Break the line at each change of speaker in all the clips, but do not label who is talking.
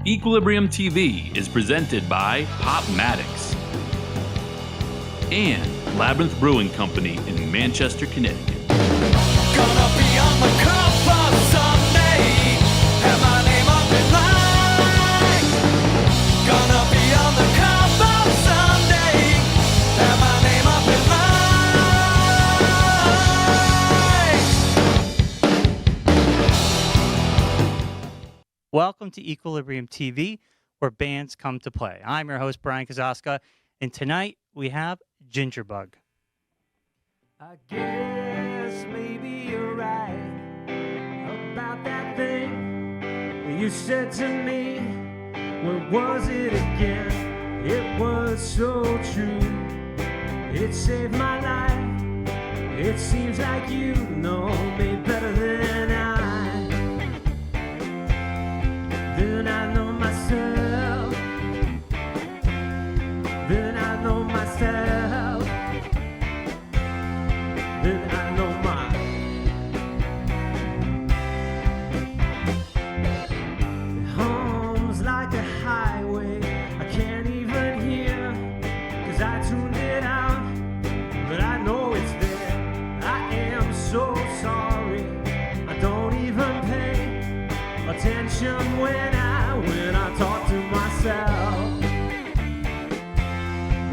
Equilibrium TV is presented by Popmatics and Labyrinth Brewing Company in Manchester, Connecticut.
Gonna be on the cover someday, have my name up in lights. Gonna be on the cover someday, have my name up in lights.
Welcome to Equilibrium TV, where bands come to play. I'm your host, Brian Kazaska, and tonight we have Gingerbug.
I guess maybe you're right about that thing you said to me. What was it again? It was so true. It saved my life. It seems like you know me better than I know myself. Then I know myself. Then I know mine. Home's like a highway I can't even hear, 'cause I tuned it out, but I know it's there. I am so sorry, I don't even pay attention when I talk to myself.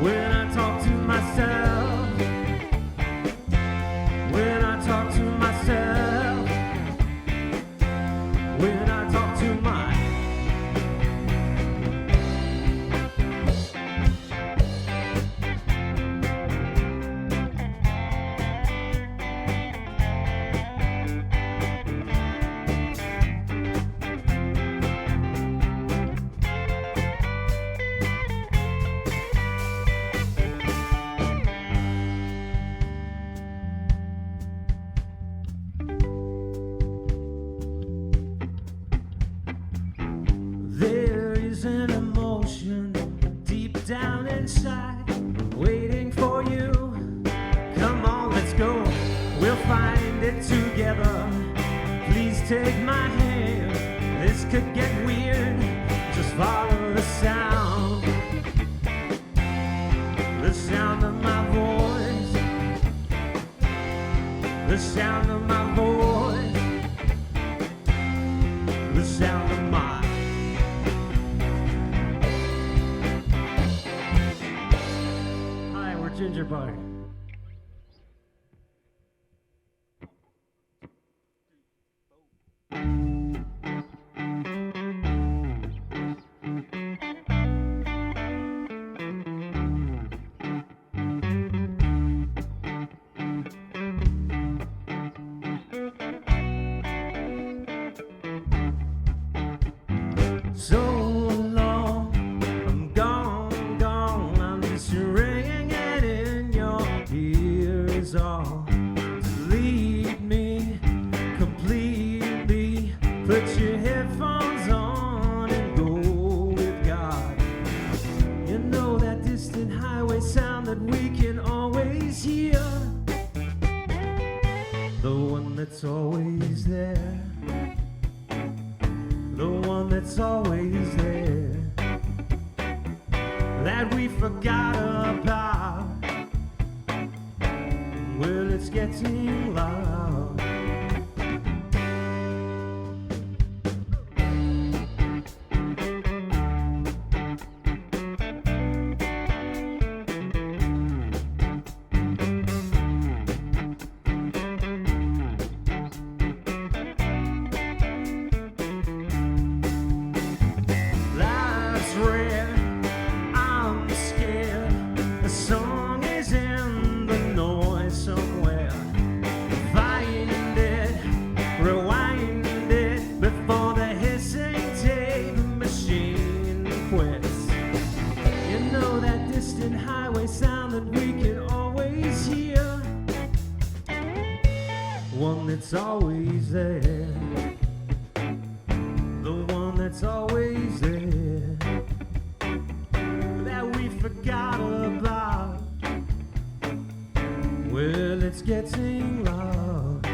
When I talk to myself. When I talk to myself. When I talk to my. There is an emotion deep down inside, waiting for you. Come on, let's go. We'll find it together. Please take my hand. This could get weird. Just follow the sound. The sound of my voice. The sound of my voice. The sound of my. Hi, we're Gingerbug. So long, I'm gone, I'm just ringing in your ears all to lead me completely. Put your headphones on and go with God. You know that distant highway sound that we can always hear, the one that's always there. The one that's always there, that we forgot about. Well, it's getting loud. Life's rare, I'm scared. The song is in the noise somewhere. Find it, rewind it before the hissing tape machine quits. You know that distant highway sound that we can always hear, one that's always there. The one that's always there, that we forgot about. Well, it's getting loud.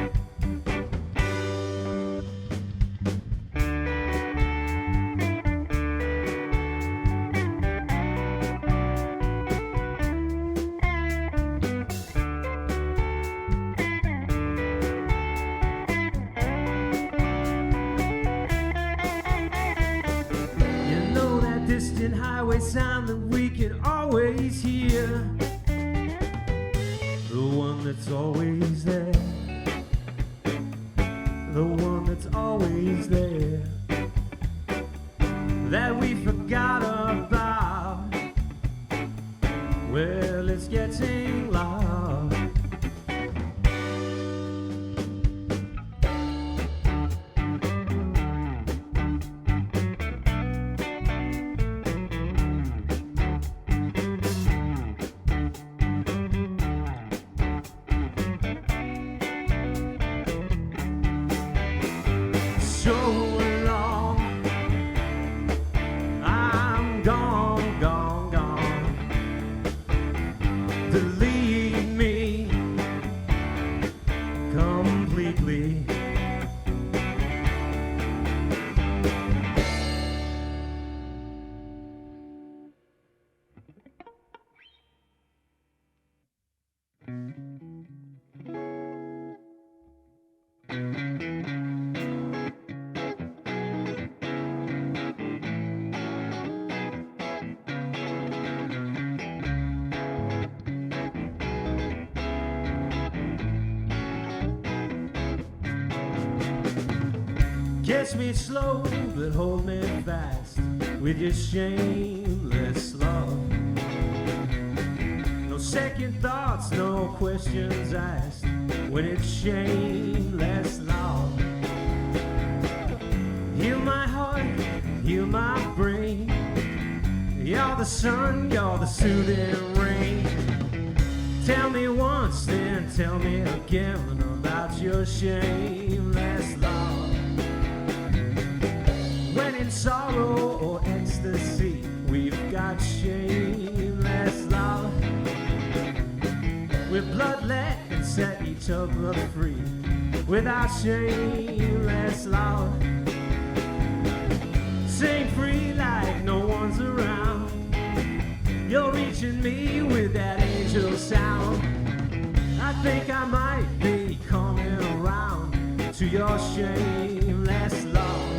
distant highway sound that we can always hear. The one that's always there. The one that's always there. That we forgot about. Well, it's getting loud. So long, I'm gone, gone, gone. Delete me completely. Kiss me slow, but hold me fast with your shameless love. No second thoughts, no questions asked when it's shameless love. Heal my heart, heal my brain. You're the sun, you're the soothing rain. Tell me once, then tell me again about your shameless love. When in sorrow or ecstasy, we've got shameless love. With bloodlet and set each other free with our shameless love. Sing free like no one's around. You're reaching me with that angel sound. I think I might be coming around to your shameless love.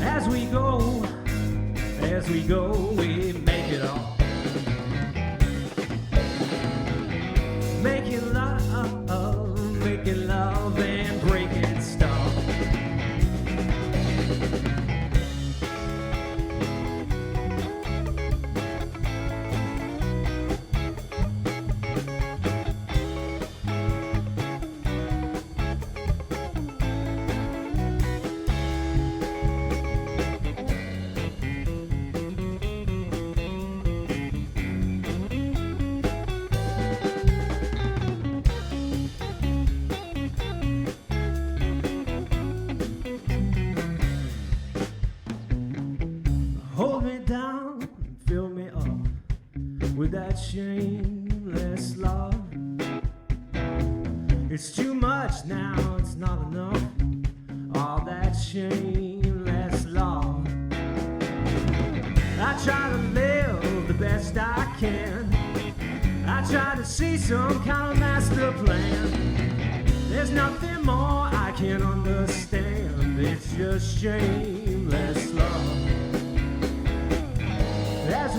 As we go, we make it all. Making love and breaking stuff. Hold me down, fill me up with that shameless love. It's too much now, it's not enough. All that shameless love. I try to live the best I can. I try to see some kind of master plan. There's nothing more I can understand. It's just shameless love. As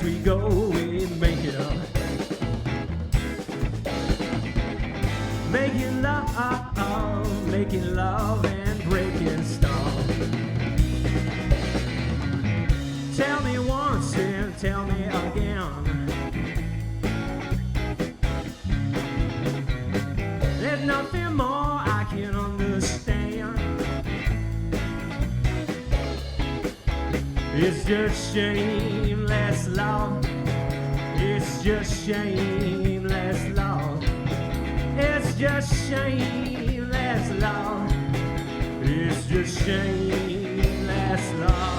we go, we make it up. Making love and breaking stuff. Tell me once and tell me again. There's nothing more I can understand. It's just shameless love. It's just shameless love. It's just shameless love. It's just shameless love.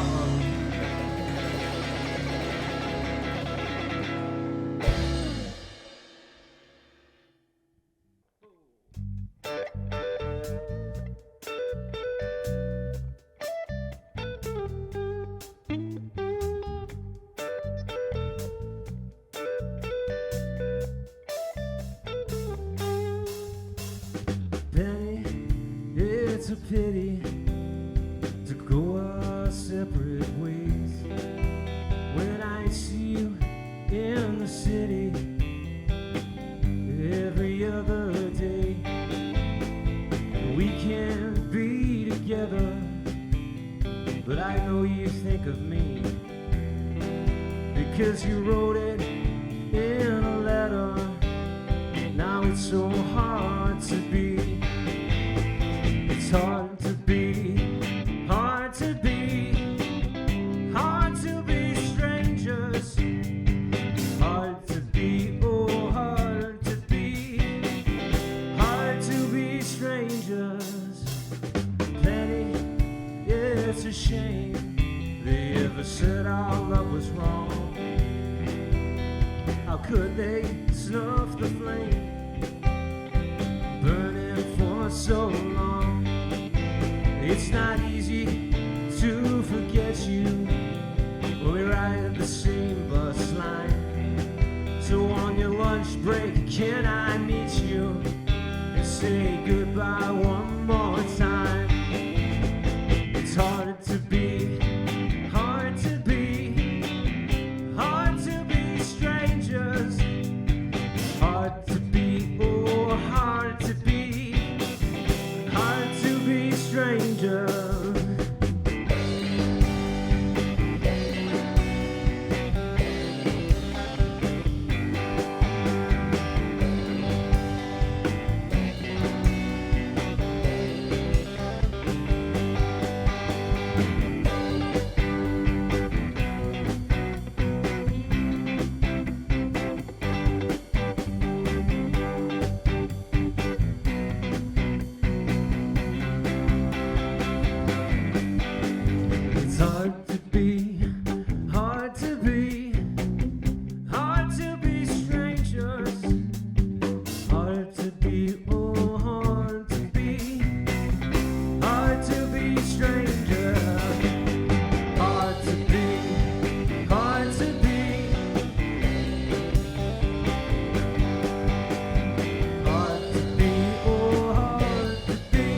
It's a pity to go our separate ways. When I see you in the city every other day, we can't be together, but I know you think of me because you wrote it in a letter. Now it's so hard to be. It's hard to be, hard to be, hard to be strangers. Hard to be, oh hard to be, hard to be strangers. Penny, it's a shame they ever said our love was wrong. How could they snuff the flame burning for so long? It's not easy to forget you when we ride the same bus line. So on your lunch break, can I meet you and say goodbye one more time? It's hard to be, hard to be, hard to be strangers. Hard to be, oh hard to be, hard to be strangers. Hard to be, hard to be, hard to be strangers. Hard to be, oh hard to be, hard to be strangers. Hard to be, hard to be, hard to be, oh hard to be.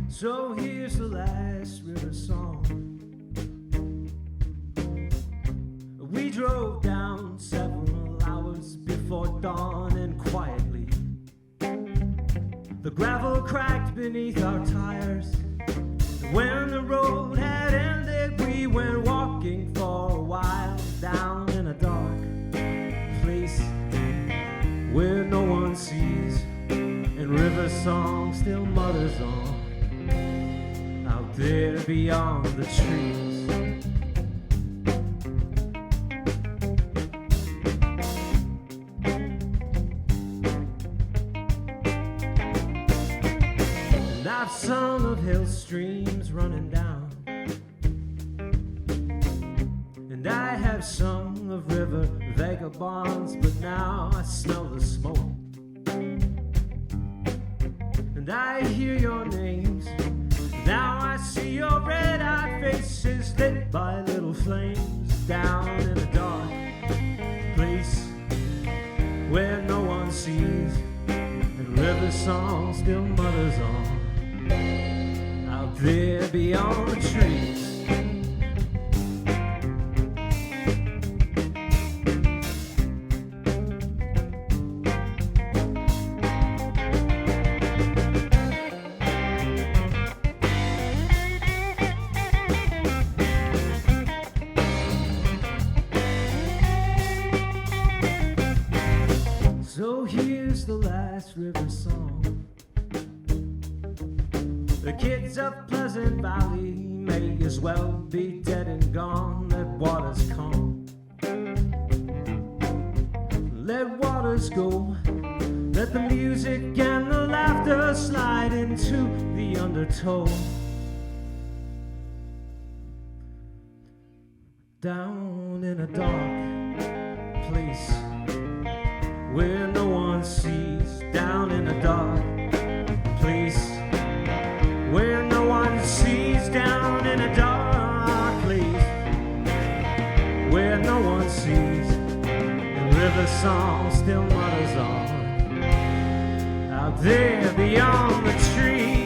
So here's the last river song. We drove down several hours before dawn, and quietly the gravel cracked beneath our tires. When the road had ended, we went walking for a while down in a dark place where no one sees, and river song still mutters on out there beyond the trees. And I've sung of hill streams running down, and I have sung of river vagabonds, but now I smell the smoke, and I hear your names. Now I see your red-eyed faces lit by little flames down in a dark place song still mutters on out there beyond the trees. So here's the last river song. The kids of Pleasant Valley may as well be dead and gone. Let waters come, let waters go. Let the music and the laughter slide into the undertow. Down in a dark place where no one sees, down in a dark place where no one sees, down in a dark place where no one sees. The river song still mutters on out there beyond the trees.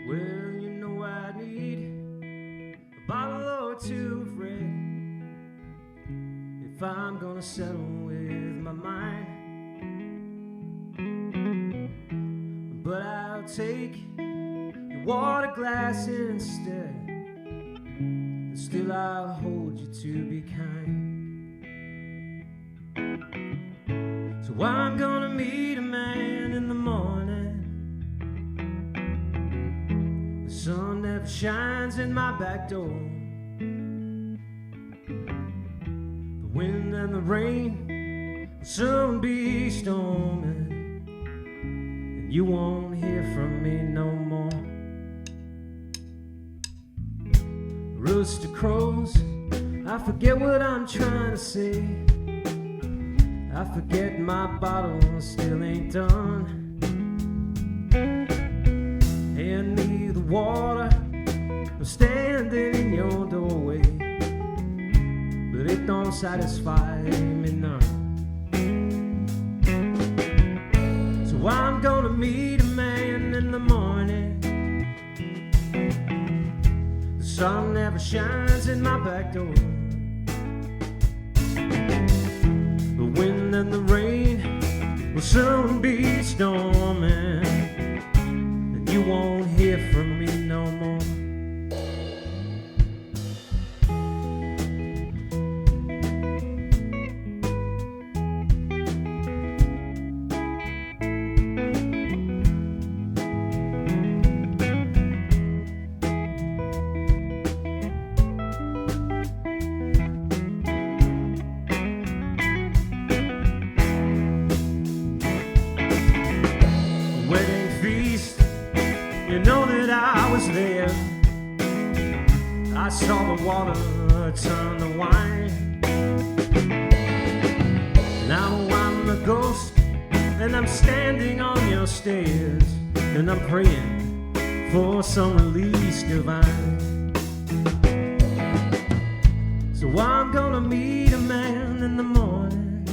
Well, you know I need a bottle or two of red if I'm gonna settle with my mind. But I'll take your water glass instead, and still I'll hold you to be kind. So I'm gonna meet a man in the morning. The sun never shines in my back door. The wind and the rain will soon be storming, and you won't hear from me no more. Rooster crows, I forget what I'm trying to say. I forget my bottle still ain't done. Hand me the water, I'm standing in your doorway, but it don't satisfy me none. So I'm gonna meet a man in the morning. The sun never shines in my back door. will soon be storming, and you won't hear from me no more. I saw the water turn to wine. Now I'm the ghost, and I'm standing on your stairs, and I'm praying for some release divine. So I'm gonna meet a man in the morning.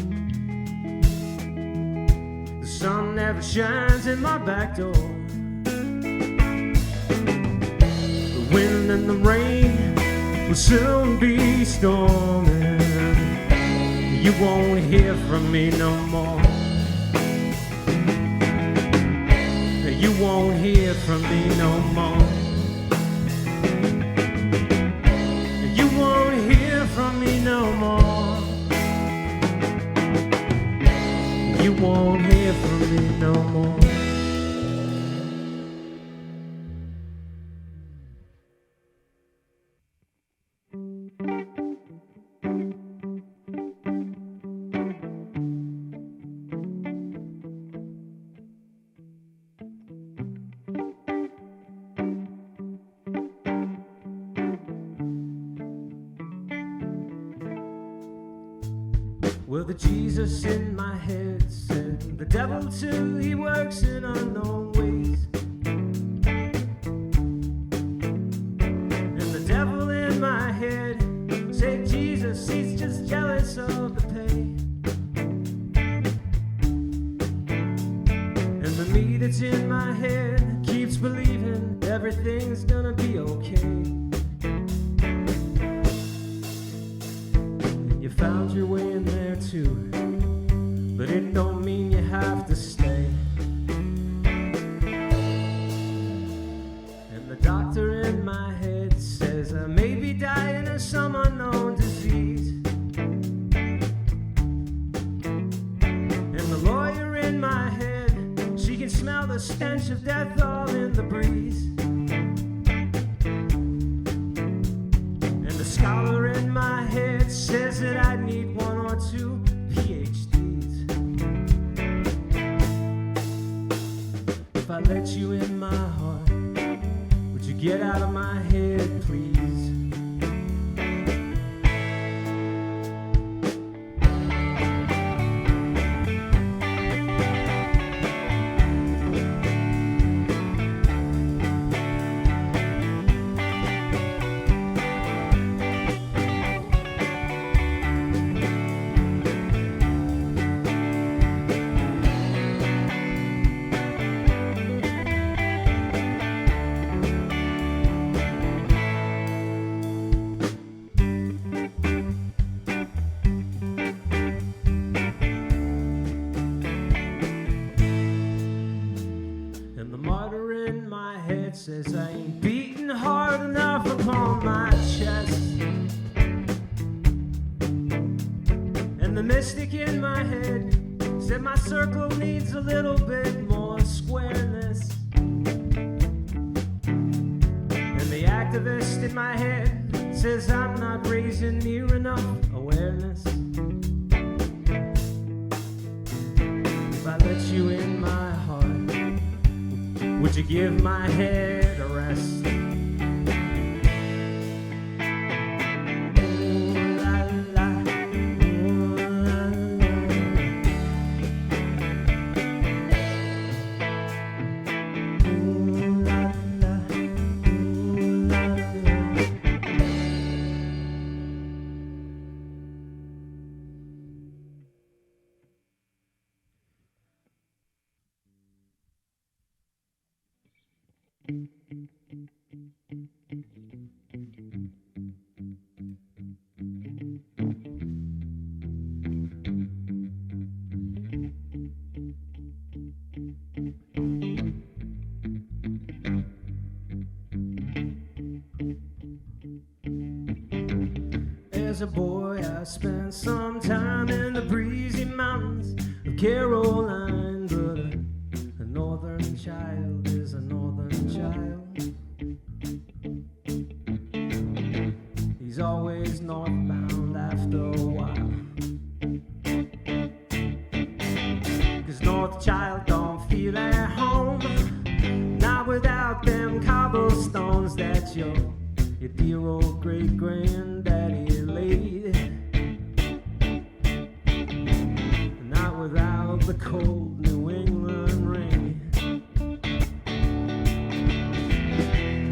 The sun never shines in my back door. The wind and the rain will soon be storming. You won't hear from me no more. You won't hear from me no more. You won't hear from me no more. You won't hear from me no more. Well, the Jesus in my head said, the devil too, he works in unknown ways. And the devil in my head said, Jesus, he's just jealous of the pay. And the me that's in my head keeps believing everything's gonna be okay. You found your way in there too, but it don't mean you have to stay. And the doctor in my head says I may be dying of some unknown disease. And the lawyer in my head, she can smell the stench of death all in the breeze. And the scholar in my head says that I need one or two PhDs. If I let you in my heart, would you get out of my head, please? Says I ain't beating hard enough upon my chest. And the mystic in my head said my circle needs a little bit more squareness. And the activist in my head says I'm not raising near enough awareness. If I let you in my heart, would you give my head a rest? Ooh, la, la, ooh, la, la. Ooh, la, la, ooh, la, la. as a boy, I spent some time in the breezy mountains of Caroline, but a northern child is a northern child. He's always northbound after a while. 'Cause north child don't feel at home, not without them cobblestones that your dear old great granddaddy laid. Not without the cold New England rain.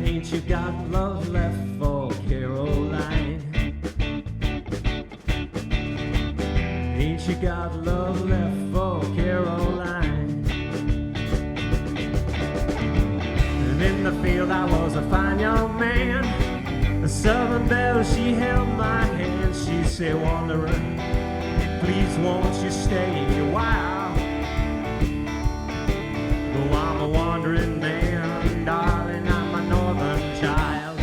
Ain't you got love left for Caroline? Ain't you got love left for Caroline? And in the field I was a fine young man. The southern belle, she held my hand. She said, wanderer, please won't you stay a while? Though I'm a wandering man, darling, I'm a northern child.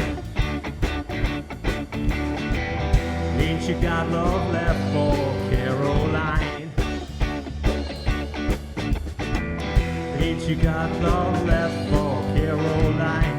Ain't you got love left for Caroline? Ain't you got love left for Caroline?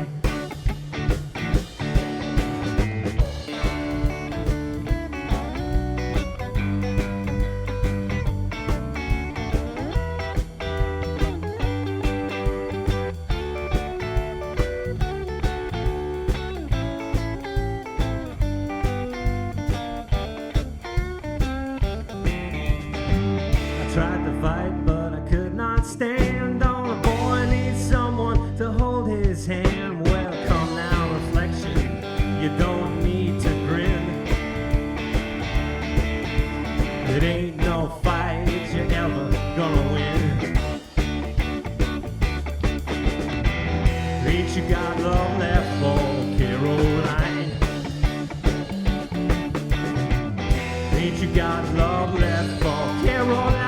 Tried to fight, but I could not stand. On a boy needs someone to hold his hand. Well, come now, reflection, you don't need to grin. It ain't no fight you're ever gonna win. Ain't you got love left for Caroline? Ain't you got love left for Caroline?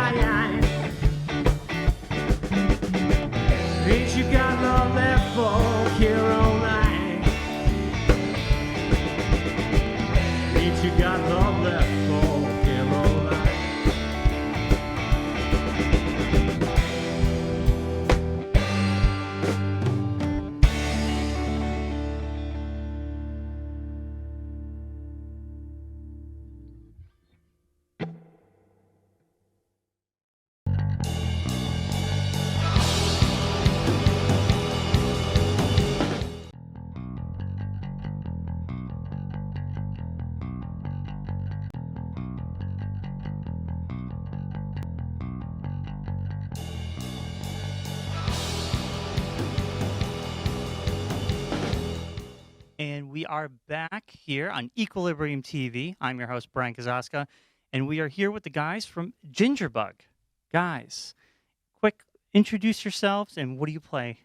Ain't you got love left for Caroline? Ain't you got love left for Caroline?
And we are back here on Equilibrium TV. I'm your host, Brian Kazaska, and we are here with the guys from Gingerbug. Guys, quick, introduce yourselves and what do you play?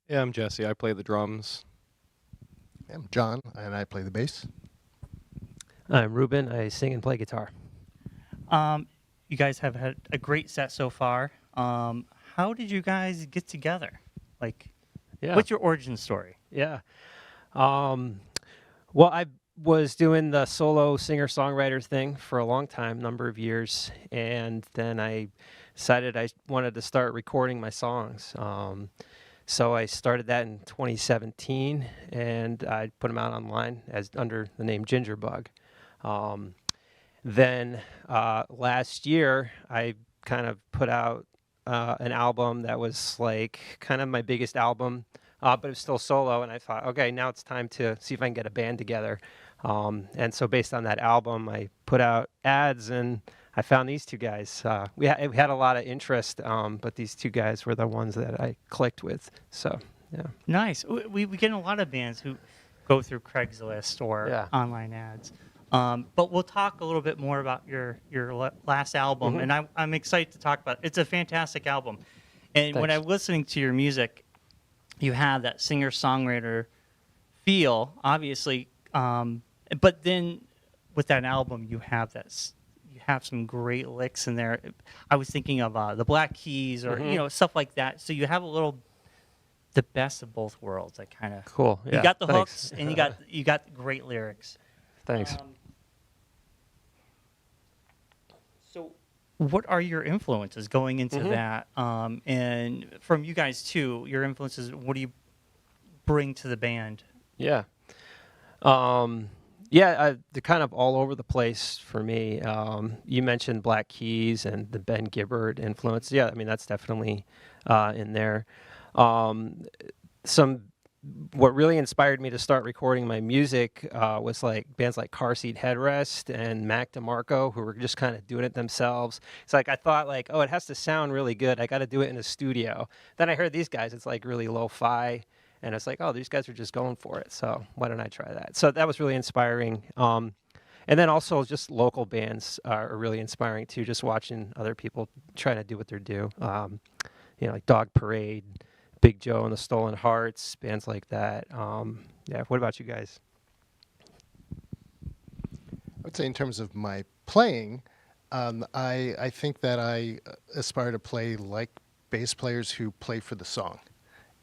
Yeah, I'm Jesey. I play the drums.
I'm John, and I play the bass.
I'm Reuben. I sing and play guitar.
You guys have had a great set so far. How did you guys get together? Like, what's your origin story?
Yeah. Well, I was doing the solo singer-songwriter thing for a long time, number of years, and then I decided I wanted to start recording my songs. So I started that in 2017, and I put them out online as under the name Gingerbug. Then last year, I kind of put out an album that was like kind of my biggest album, but it was still solo, and I thought, okay, now it's time to see if I can get a band together. And so based on that album, I put out ads, and I found these two guys. We had a lot of interest, but these two guys were the ones that I clicked with. So, yeah.
Nice. We get a lot of bands who go through Craigslist or online ads. But we'll talk a little bit more about your last album, and I'm excited to talk about it. It's a fantastic album. And when I'm listening to your music, you have that singer-songwriter feel, obviously, but then with that album, you have some great licks in there. I was thinking of the Black Keys or stuff like that. So you have the best of both worlds. Like kind of
cool.
You got the hooks and you got great lyrics.
Thanks.
So, what are your influences going into that? And from you guys too, your influences. What do you bring to the band?
Yeah. They're kind of all over the place for me. You mentioned Black Keys and the Ben Gibbard influence. Yeah, I mean, that's definitely in there. What really inspired me to start recording my music was like bands like Car Seat Headrest and Mac DeMarco, who were just kind of doing it themselves. It's like I thought, like, oh, it has to sound really good. I got to do it in a studio. Then I heard these guys. It's like really lo-fi. And it's like, oh, these guys are just going for it. So why don't I try that? So that was really inspiring. And then also just local bands are really inspiring too, just watching other people trying to do what they're doing. Like Dog Parade, Big Joe and the Stolen Hearts, bands like that. What about you guys?
I would say in terms of my playing, I think that I aspire to play like bass players who play for the song.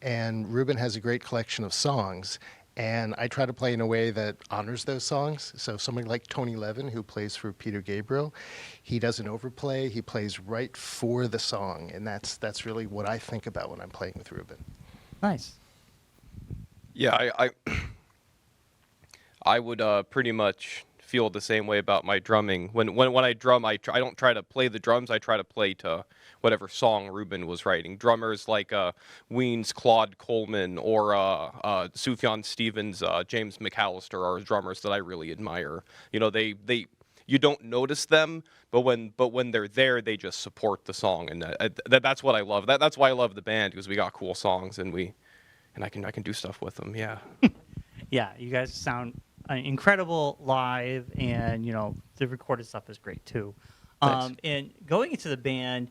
And Reuben has a great collection of songs, and I try to play in a way that honors those songs. So somebody like Tony Levin, who plays for Peter Gabriel, he doesn't overplay. He plays right for the song, and that's really what I think about when I'm playing with Reuben.
Nice.
Yeah, I would pretty much feel the same way about my drumming. When I drum, I don't try to play the drums. I try to play to whatever song Reuben was writing. Drummers like Ween's Claude Coleman or Sufjan Stevens, James McAllister are drummers that I really admire. You know, they you don't notice them, but when they're there, they just support the song, and that's what I love. That's why I love the band, because we got cool songs and I can do stuff with them. Yeah.
Yeah, you guys sound incredible live, and the recorded stuff is great too. And going into the band,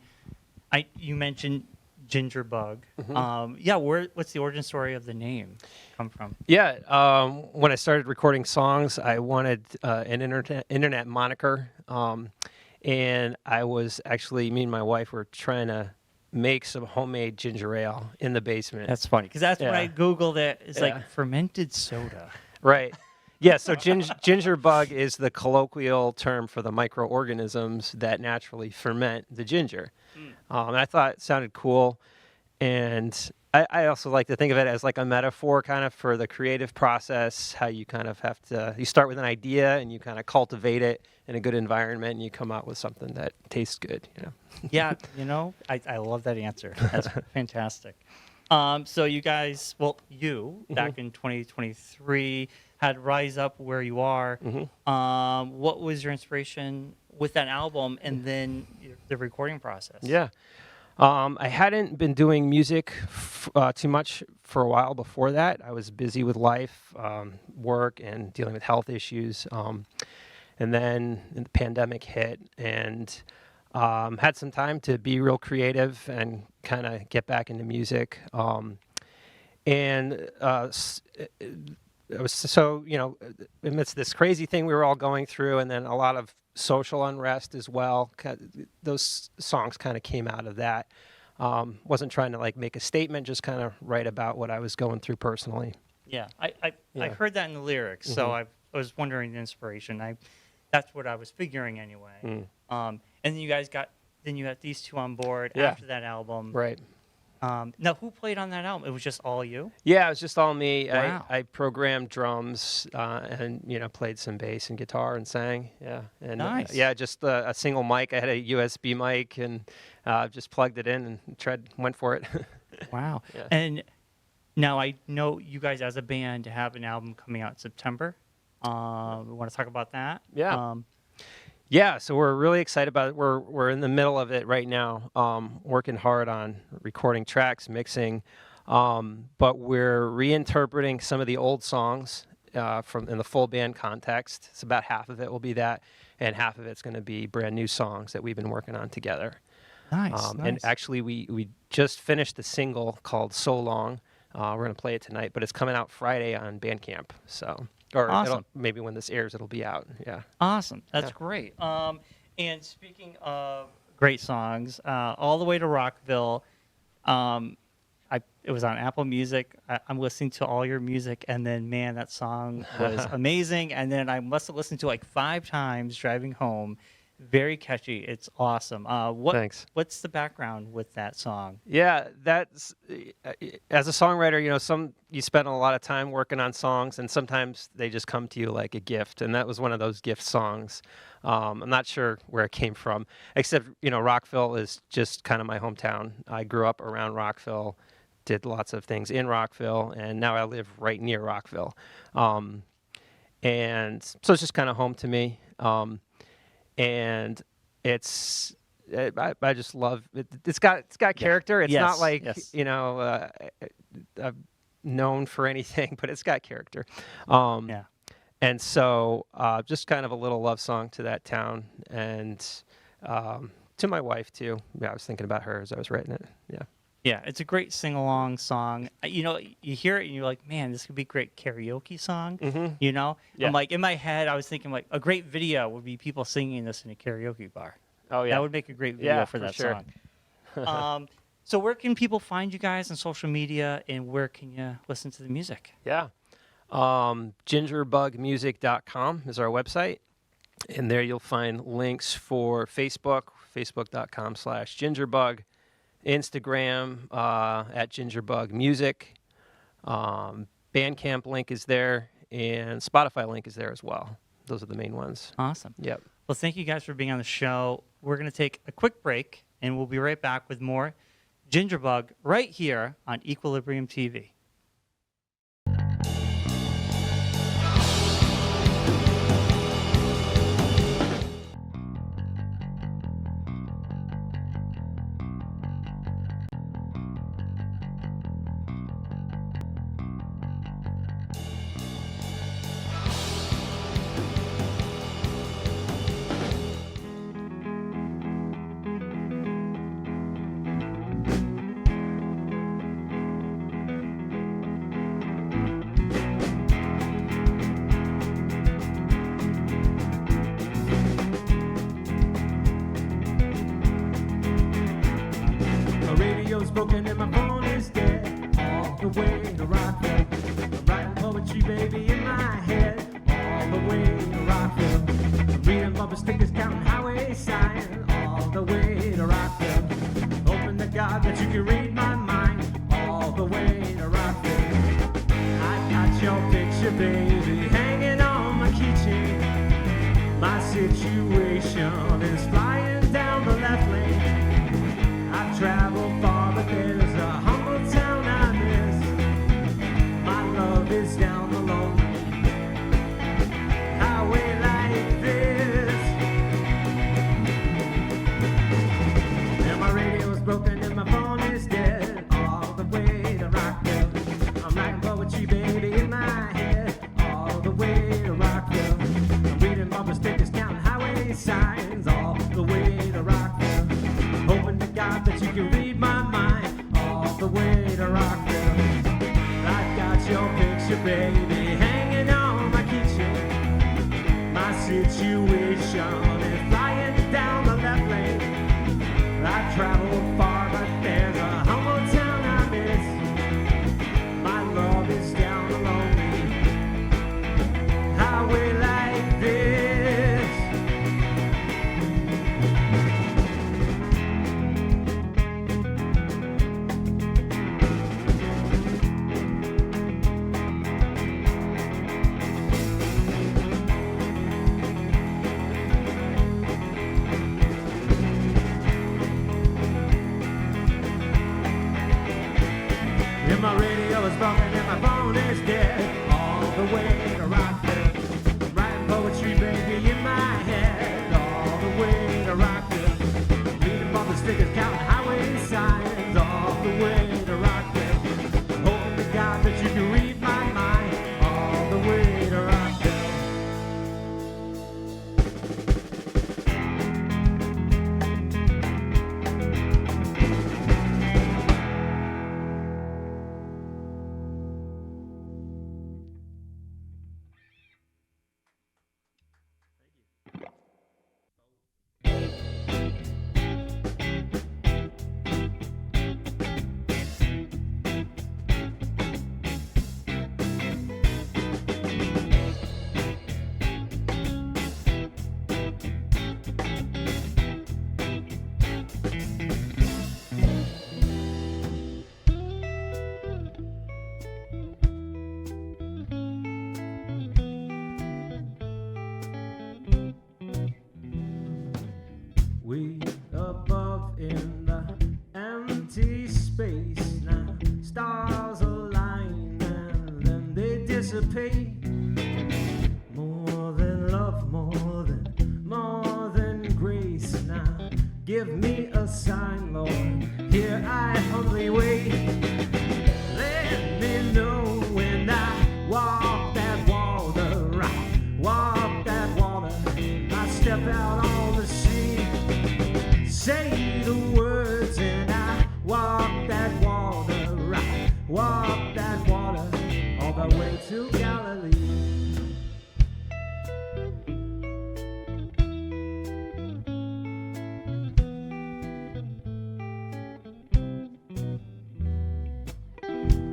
you mentioned Ginger Bug. What's the origin story of the name come from?
Yeah, when I started recording songs, I wanted an internet moniker, and I was actually, me and my wife were trying to make some homemade ginger ale in the basement.
That's funny, because that's when I Googled it. It's like fermented soda.
Right. Yeah, so ginger bug is the colloquial term for the microorganisms that naturally ferment the ginger. And I thought it sounded cool. And I also like to think of it as like a metaphor kind of for the creative process, how you kind of have to, you start with an idea and you kind of cultivate it in a good environment and you come out with something that tastes good,
Yeah, I love that answer. That's fantastic. So you guys, back in 2023, had Rise Up Where You Are. What was your inspiration with that album and then the recording process?
Yeah. I hadn't been doing music too much for a while before that. I was busy with life, work, and dealing with health issues. And then the pandemic hit, and had some time to be real creative and kind of get back into music. It was so, amidst this crazy thing we were all going through, and then a lot of social unrest as well. Those songs kind of came out of that. Wasn't trying to like make a statement, just kind of write about what I was going through personally.
Yeah, I heard that in the lyrics, so I was wondering the inspiration. That's what I was figuring anyway. And then you got these two on board after that album,
right?
Now, who played on that album? It was just all you?
Yeah, it was just all me.
Wow.
I programmed drums and played some bass and guitar and sang. Yeah, and
nice.
Just a single mic. I had a USB mic and just plugged it in and went for it.
Wow.
Yeah.
And now I know you guys as a band have an album coming out in September. We want to talk about that.
Yeah. Yeah, so we're really excited about it. We're in the middle of it right now, working hard on recording tracks, mixing, but we're reinterpreting some of the old songs from in the full band context. It's about half of it will be that, and half of it's going to be brand new songs that we've been working on together.
Nice.
And actually, we just finished the single called "So Long." We're going to play it tonight, but it's coming out Friday on Bandcamp. So. Or
awesome.
Maybe when this airs, it'll be out. Yeah.
Awesome. That's great. And speaking of great songs, all the way to Rockville, it was on Apple Music. I'm listening to all your music, and then, man, that song was amazing. And then I must have listened to like 5 times driving home. Very catchy. It's awesome.
Thanks.
What's the background with that song?
Yeah, that's as a songwriter, you spend a lot of time working on songs, and sometimes they just come to you like a gift. And that was one of those gift songs. I'm not sure where it came from, except Rockville is just kind of my hometown. I grew up around Rockville, did lots of things in Rockville, and now I live right near Rockville, and so it's just kind of home to me. And I just love it. It's got character. It's not like I'm known for anything, but it's got character. And so just kind of a little love song to that town and to my wife too. Yeah, I was thinking about her as I was writing it. Yeah.
Yeah, it's a great sing-along song. You hear it and you're like, man, this could be a great karaoke song.
Mm-hmm.
Yeah.
I'm
like, in my head, I was thinking like a great video would be people singing this in a karaoke bar.
Oh yeah,
that would make a great video for that
sure.
song. So where can people find you guys on social media, and where can you listen to the music?
Yeah, gingerbugmusic.com is our website, and there you'll find links for Facebook, facebook.com/gingerbug. Instagram at gingerbugmusic. Bandcamp link is there, and Spotify link is there as well. Those are the main ones.
Awesome.
Yep.
Well, thank you guys for being on the show. We're going to take a quick break, and we'll be right back with more Gingerbug right here on Equilibrium TV.
Broken and my phone is dead. All the way to Rockville. I'm writing poetry, baby, in my head. All the way to Rockville. I'm reading bumper stickers, counting highway signs. All the way to Rockville. Hoping to God that you can read my mind. All the way to Rockville. I got your picture, baby, hanging on my keychain. My situation is flying down the left lane. I travel far, but there's a humble town I miss. My love is down the lonely highway like this. And my radio is broken and my phone is dead. All the way to Rockville. I'm writing poetry, baby, in my head. All the way to Rockville. I'm reading bumper stickers, counting highway signs. All the way to Rockville. Hoping to God that you can read my mind. All the way to Rockville. I got your picture, baby, hanging on my keychain. My situation is flying down the left lane. I travel far, but there's a humble town I miss. My love is down the lonely highway like this. anticipate. More than love, more than grace. Now give me a sign, Lord. Here I humbly wait. Let me know when I walk that water. I walk that water. I step out on the sea. Say the words and I walk that water. I walk that water all the way to Galilee.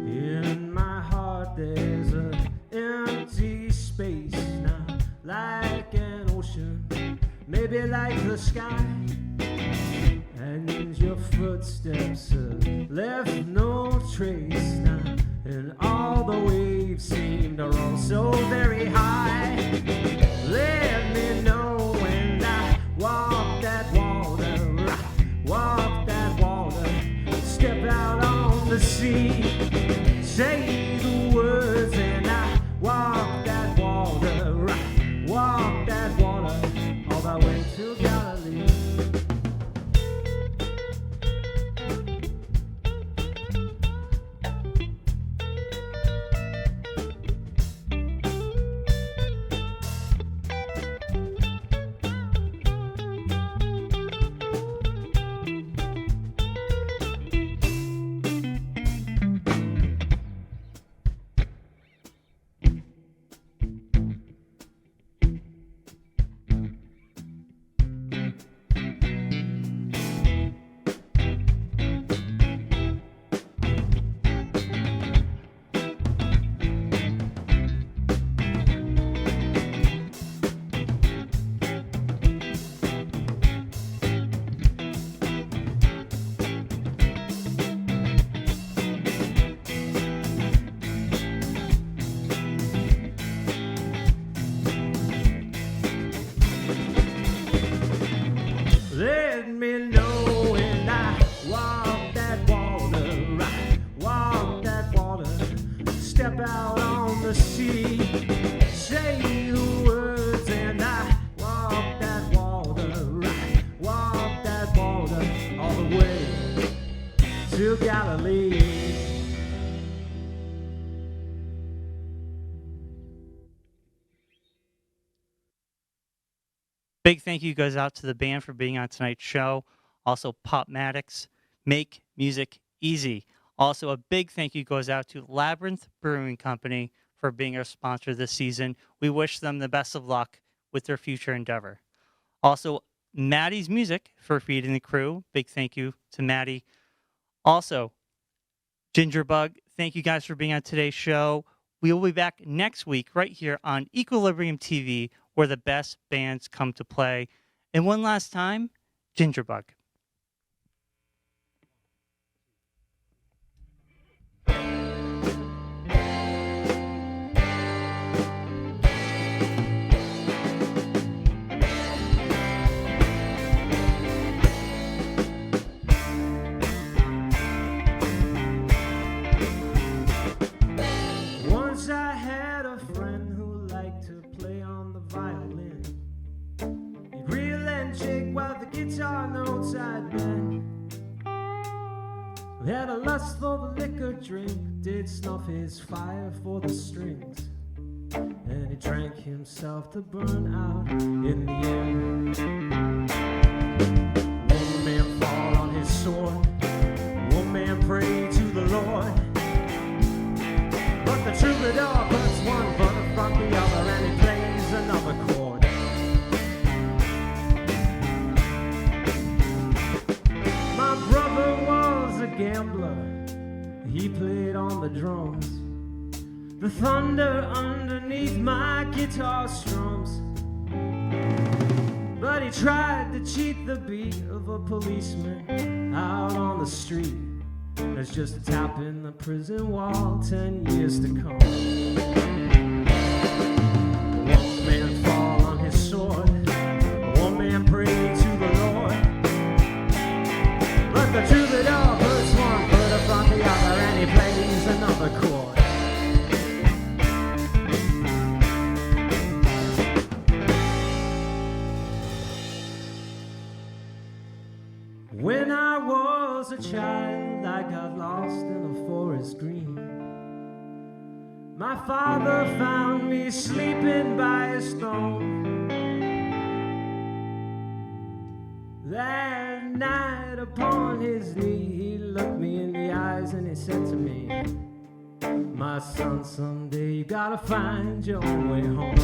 In my heart there's an empty space now, like an ocean, maybe like the sky. And your footsteps have left no trace now, and all the waves seem to roll so very high. Let me know when I walk that water, I walk that water, step out on the sea. Say the words and I walk that water, I walk that water all the way to Galilee. Let me know when I walk that water, I walk that water, step out on the sea. Say the words and I walk that water, I walk that water all the way to Galilee.
Big thank you goes out to the band for being on tonight's show. Also, Popmatics, Make Music Easy. Also, a big thank you goes out to Labyrinth Brewing Company for being our sponsor this season. We wish them the best of luck with their future endeavor. Also, Maddie's Music for feeding the crew. Big thank you to Maddie. Also, Gingerbug, thank you guys for being on today's show. We will be back next week right here on Equilibrium TV, where the best bands come to play. And one last time, Gingerbug.
Once I had a friend who liked to play on the violin. He'd reel and shake while the guitar notes I'd bend. We had a lust for the liquor drink, did snuff his fire for the strings. And he drank himself to burn out in the end. One man fall on his sword, one man pray to the Lord. But the troubadour puts one foot in front of the other and he plays another chord. My brother was a gambler, he played on the drums. The thunder underneath my guitar strums. But he tried to cheat the beat of a policeman out on the street. There's just a tap in the prison wall, 10 years to come. One man fall on his sword, one man pray to the Lord. But the troubadour puts one foot up on the other and he plays another chord. child, I got lost in a forest green. My father found me sleeping by a stone. That night upon his knee, he looked me in the eyes and he said to me, my son, someday you gotta find your way home.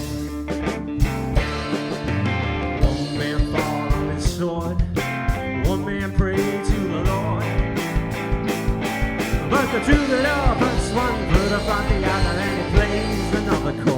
One man fought on his sword, one man prayed to the Lord. But the troubadour puts one foot up on the other and he plays another chord.